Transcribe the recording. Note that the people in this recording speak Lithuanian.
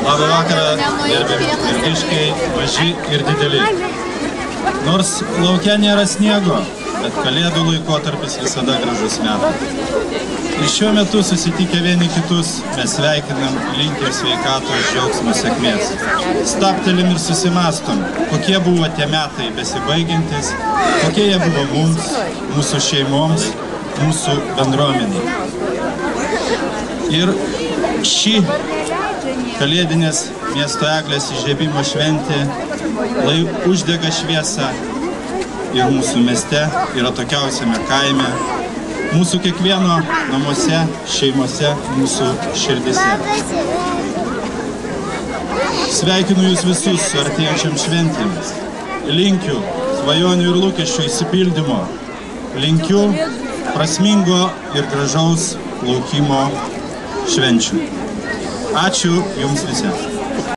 Labą vakarą, gerbiami irgiškiai, maži ir dideli. Nors lauke nėra sniego, bet kalėdų laikotarpis visada gražus metas. Ir šiuo metu susitikę vieni kitus, mes sveikinam, linkim sveikatos, džiaugsmo, sėkmės. Stabtelim ir susimastom, kokie buvo tie metai besibaigiantis, kokie jie buvo mums, mūsų šeimoms, mūsų bendruomeniai. Ir šį kalėdinės miesto eglės įžiebimo šventė uždega šviesą ir mūsų mieste, ir atokiausiame kaime, mūsų kiekvieno namuose, šeimose, mūsų širdise. Sveikinu jūs visus su artėjančiam šventėmis. Linkiu svajonių ir lūkesčių išsipildymo. Linkiu prasmingo ir gražaus laukimo švenčių. Ačiū jums visiems.